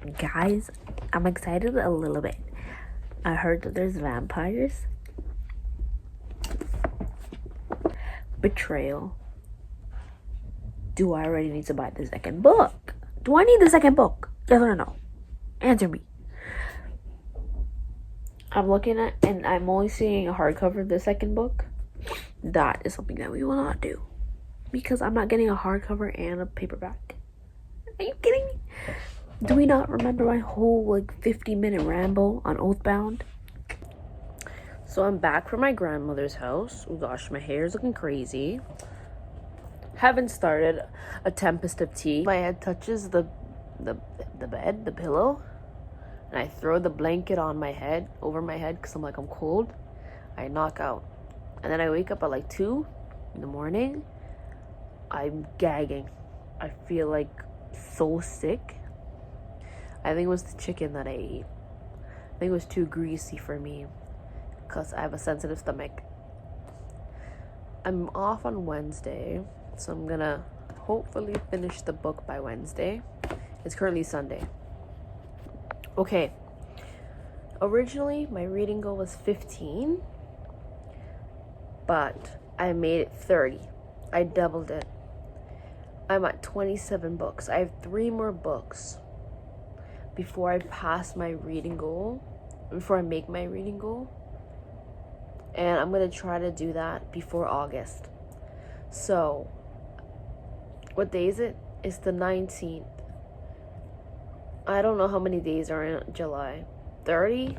Guys, I'm excited a little bit. I heard that there's vampires, betrayal. Do I already need to buy the second book? Do I need the second book? Yes or no? Answer me. I'm looking at, and I'm only seeing a hardcover of the second book. That is something that we will not do, because I'm not getting a hardcover and a paperback. Are you kidding me? Do we not remember my whole 50-minute ramble on Oathbound? So I'm back from my grandmother's house. Oh gosh, my hair's looking crazy. Haven't started a tempest of tea. My head touches the bed, the pillow, and I throw the blanket on my head, over my head, because I'm cold. I knock out. And then I wake up at 2 in the morning. I'm gagging. I feel so sick. I think it was the chicken that I ate. I think it was too greasy for me, because I have a sensitive stomach. I'm off on Wednesday, so I'm gonna hopefully finish the book by Wednesday. It's currently Sunday. Okay. Originally, my reading goal was 15, but I made it 30. I doubled it. I'm at 27 books. I have 3 more books before I pass my reading goal, before I make my reading goal. And I'm going to try to do that before August. So, what day is it? It's the 19th. I don't know how many days are in July. 30?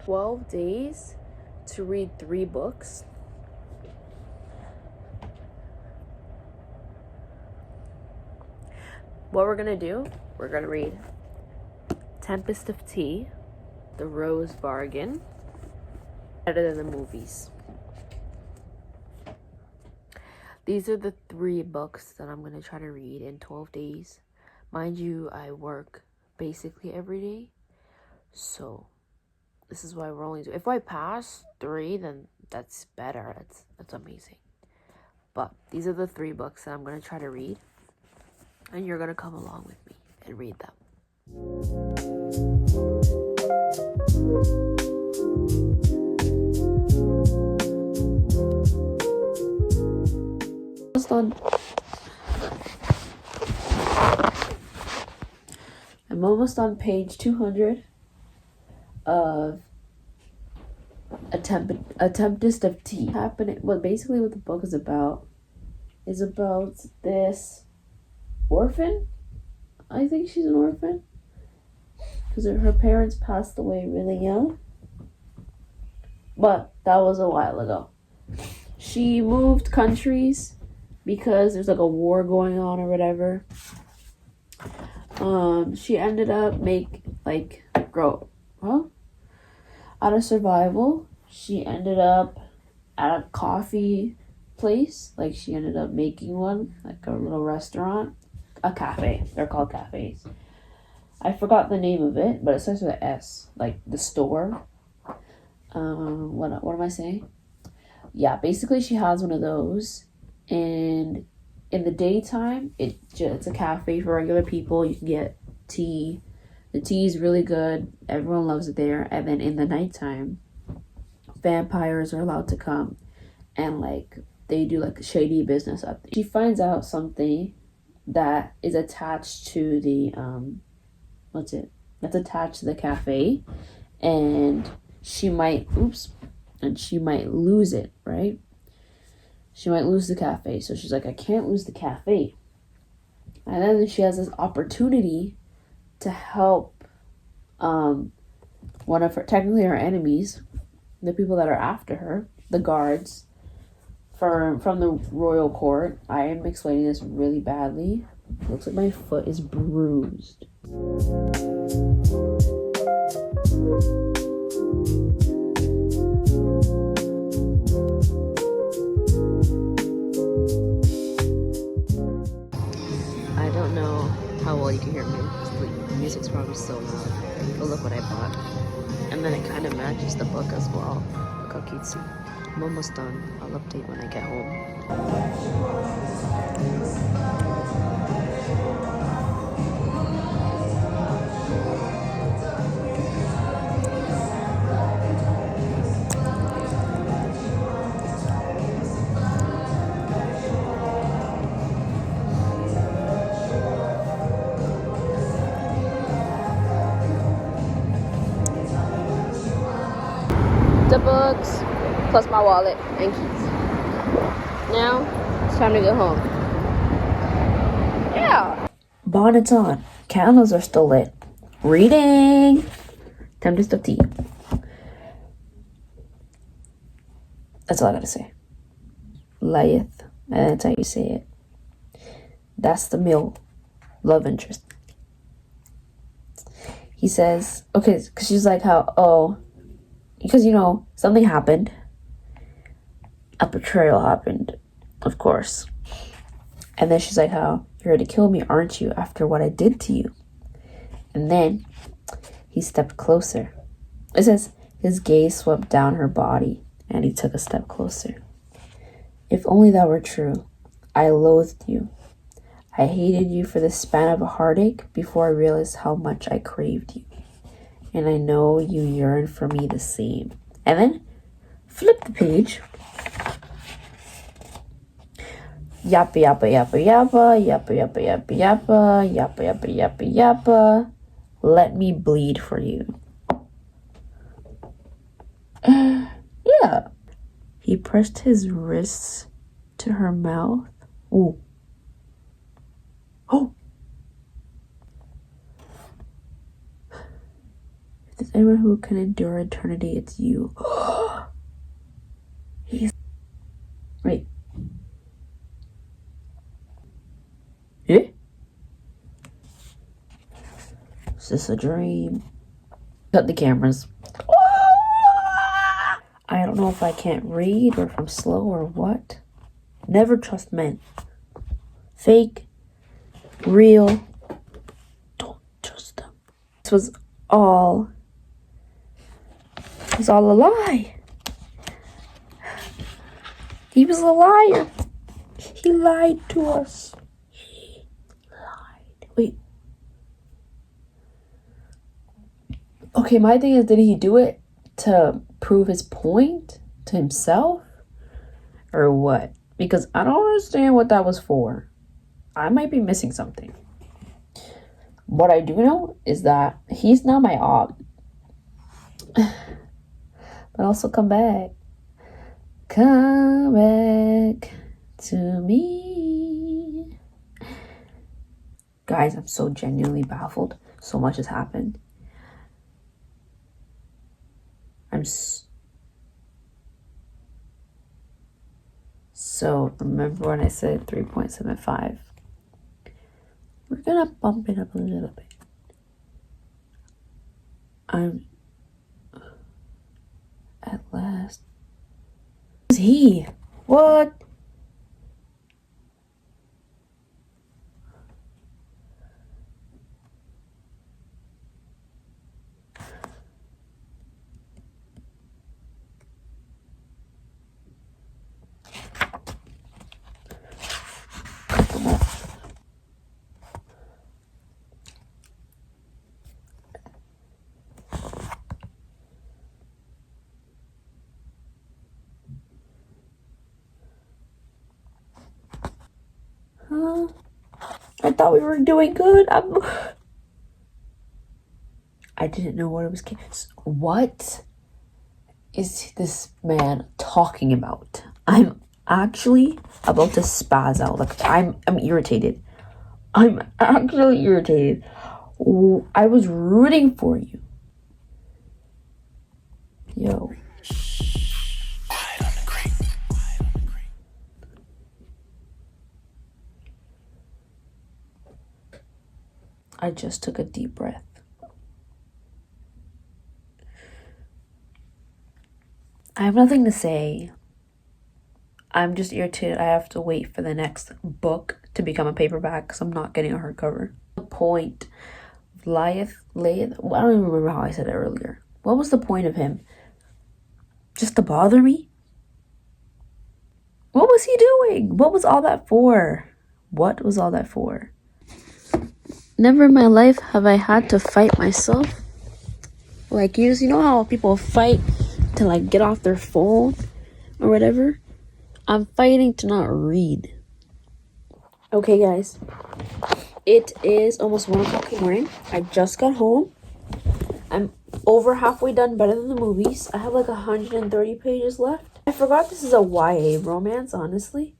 12 days to read 3 books. What we're going to do, we're going to read Tempest of Tea, The Rose Bargain, better than the movies. These are the 3 books that I'm going to try to read in 12 days. Mind you, I work basically every day. So, this is why we're only doing... If I pass 3, then that's better. That's amazing. But these are the 3 books that I'm going to try to read. And you're going to come along with me and read them. Almost done. I'm almost on page 200 of A Tempest of Tea. Basically what the book is about this orphan. I think she's an orphan, because her parents passed away really young, but that was a while ago. She moved countries because there's a war going on or whatever. She ended up out of survival. She ended up at a coffee place. She ended up making one, a little restaurant, a cafe. They're called cafes. I forgot the name of it, but it starts with an S, the store. What am I saying? Yeah, basically she has one of those, and in the daytime, it's a cafe for regular people. You can get tea. The tea is really good. Everyone loves it there. And then in the nighttime, vampires are allowed to come, and they do shady business up there. She finds out something that is attached to the that's attached to the cafe, and she might lose it, right? She might lose the cafe. So she's like, I can't lose the cafe. And then she has this opportunity to help one of her enemies, the people that are after her, the guards from the royal court. I am explaining this really badly. It looks like my foot is bruised. I don't know how well you can hear me. The music's probably so loud. But look what I bought. And then it kind of matches the book as well. Look how cutesy. I'm almost done. I'll update when I get home. books, plus my wallet and keys. Now, it's time to go home. Yeah. Bonnet's on. Candles are still lit. Reading. Time to stop tea. That's all I gotta say. Layeth. And that's how you say it. That's the male love interest. He says, okay, because she's like, because, something happened. A betrayal happened, of course. And then she's like, you're ready to kill me, aren't you, after what I did to you? And then he stepped closer. It says, his gaze swept down her body, and he took a step closer. If only that were true. I loathed you. I hated you for the span of a heartache before I realized how much I craved you. And I know you yearn for me the same. And then, flip the page. Yappa, yappa, yappa, yappa, yappa, yappa, yappa, yappa, yappa, yappa, yappa, yappa. Let me bleed for you. Yeah. He pressed his wrists to her mouth. Ooh. Oh. If there's anyone who can endure eternity, it's you. Wait. Eh? Is this a dream? Cut the cameras. I don't know if I can't read or if I'm slow or what. Never trust men. Fake. Real. Don't trust them. This was all. It was all a lie. He was a liar. He lied to us. He lied. Wait. Okay, my thing is, did he do it to prove his point to himself? Or what? Because I don't understand what that was for. I might be missing something. What I do know is that he's not my op. But also come back. Come back to me. Guys, I'm so genuinely baffled. So much has happened. So remember when I said 3.75? We're gonna bump it up a little bit. I'm at last. Who's he? What? I thought we were doing good. I didn't know what it was. What is this man talking about? I'm actually about to spaz out. Like I'm irritated. I'm actually irritated. I was rooting for you. Yo. I just took a deep breath. I have nothing to say. I'm just irritated. I have to wait for the next book to become a paperback because I'm not getting a hardcover. The point of Layeth, I don't even remember how I said it earlier. What was the point of him? Just to bother me? What was he doing? What was all that for? What was all that for? Never in my life have I had to fight myself. Like, you know how people fight to, like, get off their phone or whatever? I'm fighting to not read. Okay, guys. It is almost 1 o'clock in the morning. I just got home. I'm over halfway done Better Than the Movies. I have like 130 pages left. I forgot this is a YA romance, honestly.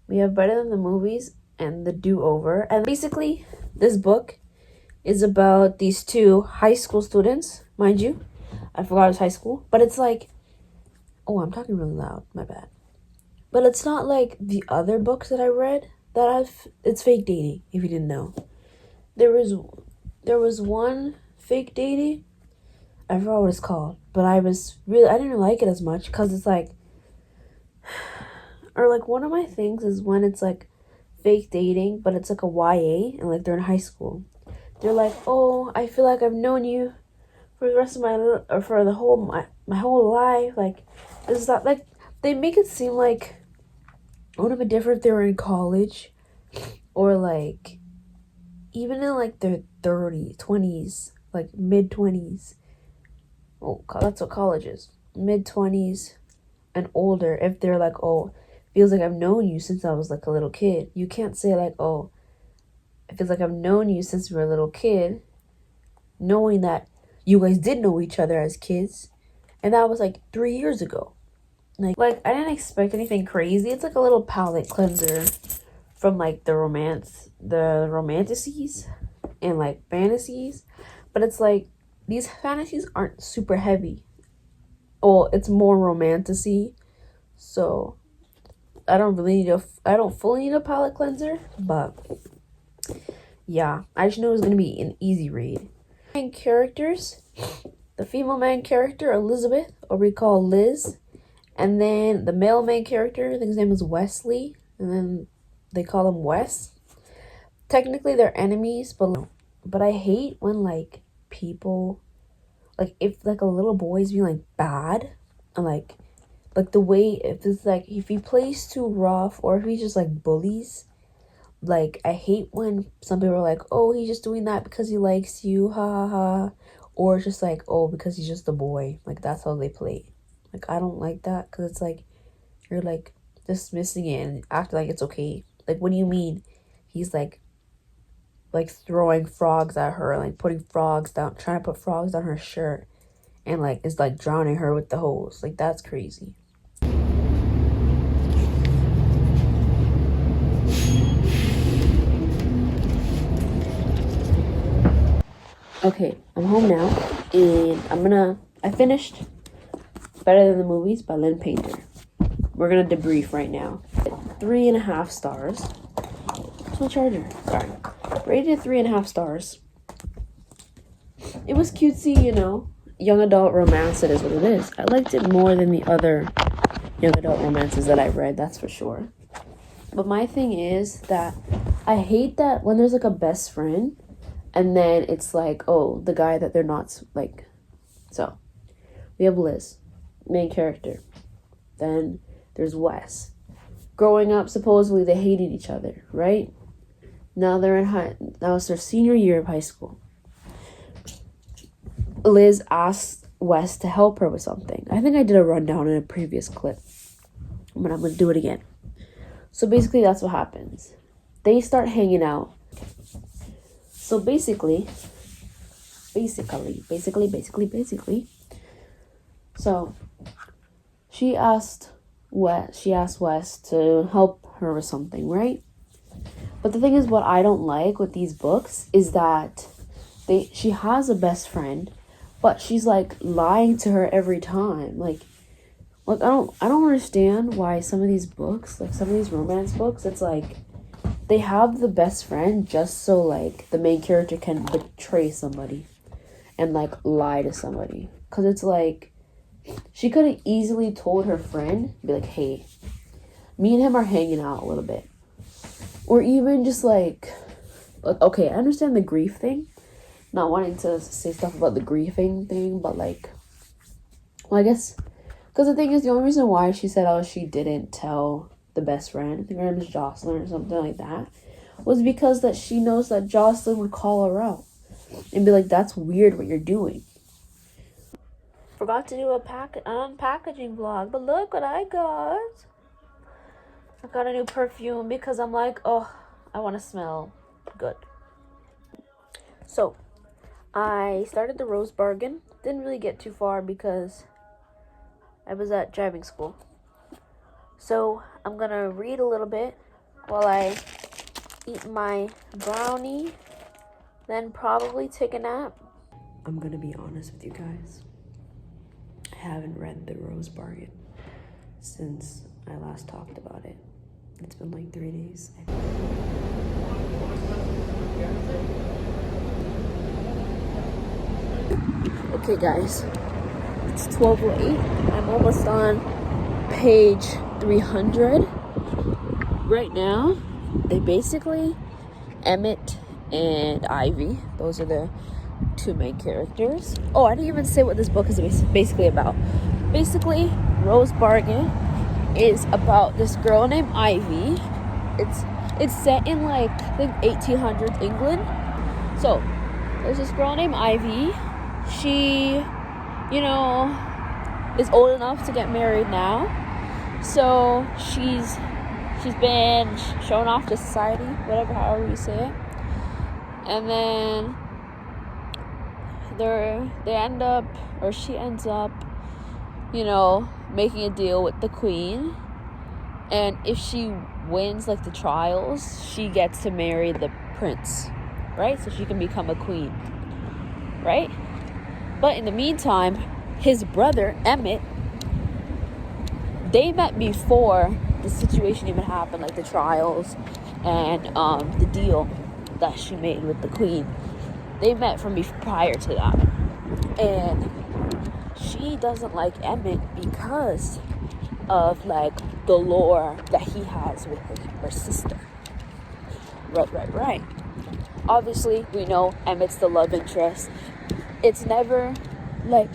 We have Better Than the Movies and The Do-Over. And basically, this book is about these two high school students, mind you. I forgot it was high school. But it's like, oh, I'm talking really loud, my bad. But it's not like the other books that I read it's fake dating, if you didn't know. There was one fake dating. I forgot what it's called, but I didn't like it as much because it's like, or like one of my things is when it's like fake dating, but it's like a YA and like they're in high school. They're like, oh, I feel like I've known you for the rest of my whole life. Like, it's not like they make it seem like it would have been different if they were in college or like even in like their 30s, 20s, like mid 20s. Oh, that's what college is. Mid 20s and older. If they're like, oh, feels like I've known you since I was like a little kid. You can't say like, oh, it feels like I've known you since we were a little kid, knowing that you guys did know each other as kids, and that was like 3 years ago. Like I didn't expect anything crazy. It's like a little palate cleanser from like the romanticities and like fantasies, but it's like these fantasies aren't super heavy. Well, it's more romantasy, so I don't fully need a palate cleanser, but yeah, I just knew it was gonna be an easy read. Main characters, the female main character Elizabeth, or we call Liz, and then the male main character, I think his name is Wesley, and then they call him Wes. Technically they're enemies, but I hate when like people, like if like a little boy is being like bad, and like the way if he plays too rough or if he just like bullies. Like I hate when some people are like, oh, he's just doing that because he likes you, ha ha ha, or it's just like, oh, because he's just a boy. Like that's how they play. Like I don't like that because it's like you're like dismissing it and acting like it's okay. Like what do you mean he's like throwing frogs at her, like putting frogs down, trying to put frogs down her shirt, and like is like drowning her with the hose. Like that's crazy. Okay, I'm home now, and I finished Better Than the Movies by Lynn Painter. We're gonna debrief right now. 3.5 stars. Where's my charger? Sorry. Rated 3.5 stars. It was cutesy, you know. Young adult romance, it is what it is. I liked it more than the other young adult romances that I read, that's for sure. But my thing is that I hate that when there's like a best friend, and then it's like, oh, the guy that they're not like. So, we have Liz, main character. Then there's Wes. Growing up, supposedly they hated each other, right? Now now it's their senior year of high school. Liz asked Wes to help her with something. I think I did a rundown in a previous clip, but I'm gonna do it again. So basically, that's what happens. They start hanging out. So basically, so she asked Wes to help her with something, right? But the thing is, what I don't like with these books is that she has a best friend, but she's like lying to her every time. Like I don't understand why some of these books, like some of these romance books, it's like they have the best friend just so like the main character can betray somebody and like lie to somebody. Cause it's like she could have easily told her friend, be like, hey, me and him are hanging out a little bit. Or even just like, okay, I understand the grief thing. Not wanting to say stuff about the grieving thing, but like, well, I guess, because the thing is, the only reason why she said, oh, she didn't tell the best friend, I think her name is Jocelyn or something like that, was because that she knows that Jocelyn would call her out and be like, that's weird what you're doing. Forgot to do a unpackaging vlog, but look what I got. I got a new perfume because I'm like, oh, I want to smell good. So, I started the Rose Bargain. Didn't really get too far because I was at driving school. So I'm gonna read a little bit while I eat my brownie, then probably take a nap. I'm gonna be honest with you guys. I haven't read the Rose Bargain since I last talked about it. It's been like 3 days. Okay guys, it's 12:08. I'm almost on page 300. Right now, they basically, Emmett and Ivy, those are the two main characters. Oh, I didn't even say what this book is basically about. Basically, Rose Bargain is about this girl named Ivy. It's set in like, I think 1800s England. So there's this girl named Ivy. She, is old enough to get married now. So she's been shown off to society, however you say it. And then she ends up, making a deal with the queen. And if she wins like the trials, she gets to marry the prince, right? So she can become a queen, right? But in the meantime, his brother, Emmett, they met before the situation even happened, like the trials and the deal that she made with the queen. They met from prior to that. And she doesn't like Emmett because of like the lore that he has with her sister. Right. Obviously, we know Emmett's the love interest. It's never like,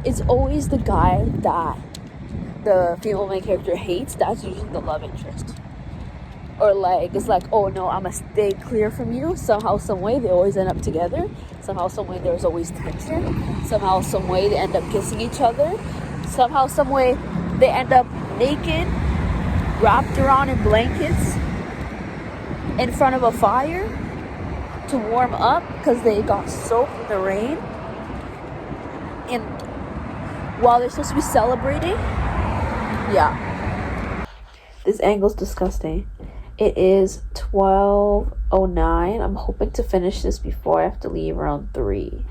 it's always the guy that the female main character hates. That's usually the love interest. Or like, it's like, oh no, I'm gonna stay clear from you. Somehow, some way, they always end up together. Somehow, some way, there's always tension. Somehow, some way, they end up kissing each other. Somehow, some way, they end up naked, wrapped around in blankets, in front of a fire to warm up because they got soaked in the rain. And while they're supposed to be celebrating, yeah. This angle's disgusting. It is 12:09. I'm hoping to finish this before I have to leave around 3.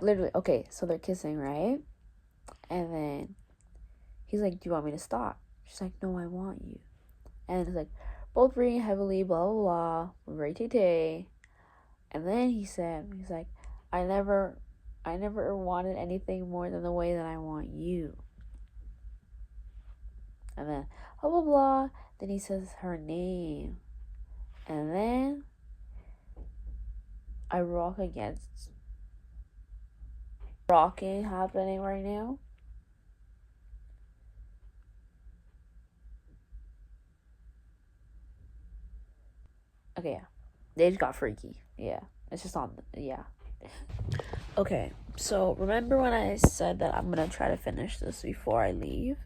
Literally, okay, so they're kissing, right? And then he's like, do you want me to stop? She's like, no, I want you. And it's like, both breathing heavily, blah, blah, blah, ray-tay-tay. And then he's like, I never wanted anything more than the way that I want you. And then, blah, blah, blah. Then he says her name. And then I rock against rocking happening right now. Okay, yeah. They just got freaky. Yeah. It's just on, yeah. Okay, so remember when I said that I'm gonna try to finish this before I leave?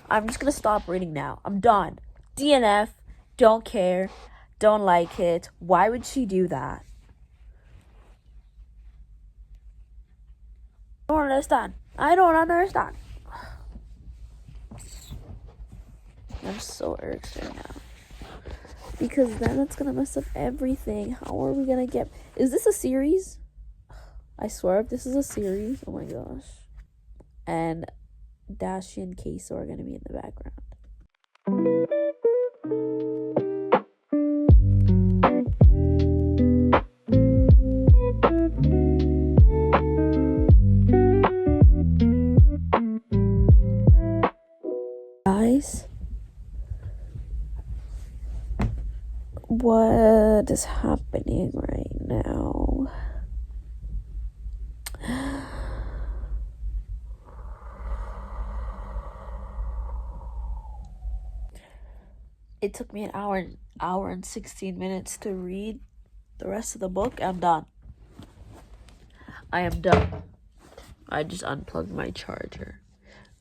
I'm just gonna stop reading now. I'm done. DNF. Don't care. Don't like it. Why would she do that? I don't understand. I'm so irked right now. Because then it's gonna mess up everything. How are we gonna get... Is this a series? I swear if this is a series, oh my gosh. And Dashi and Queso are gonna be in the background. Guys, what is happening right now? It took me an hour and 16 minutes to read the rest of the book. I'm done. I am done. I just unplugged my charger.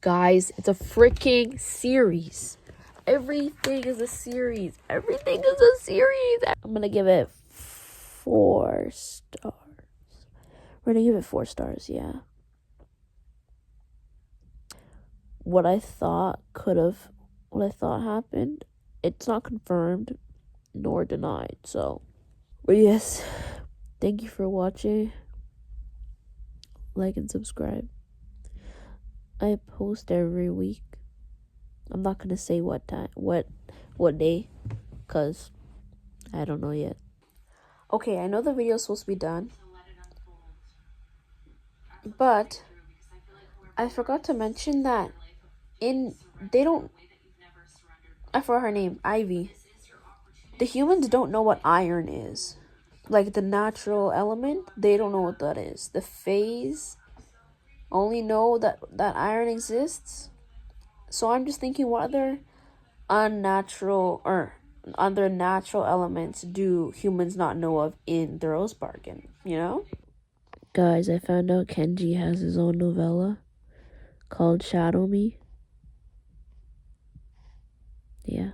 Guys, it's a freaking series. Everything is a series. I'm gonna give it 4 stars. We're gonna give it 4 stars, yeah. What I thought happened, it's not confirmed nor denied, so. But yes, thank you for watching. Like and subscribe. I post every week. I'm not gonna say what time, what day, cause I don't know yet. Okay, I know the video is supposed to be done, but I forgot to mention that I forgot her name, Ivy. The humans don't know what iron is. Like the natural element, they don't know what that is. The phase only know that iron exists. So I'm just thinking, what other unnatural or other natural elements do humans not know of in the Rose Bargain, you know? Guys, I found out Kenji has his own novella called Shadow Me. Yeah.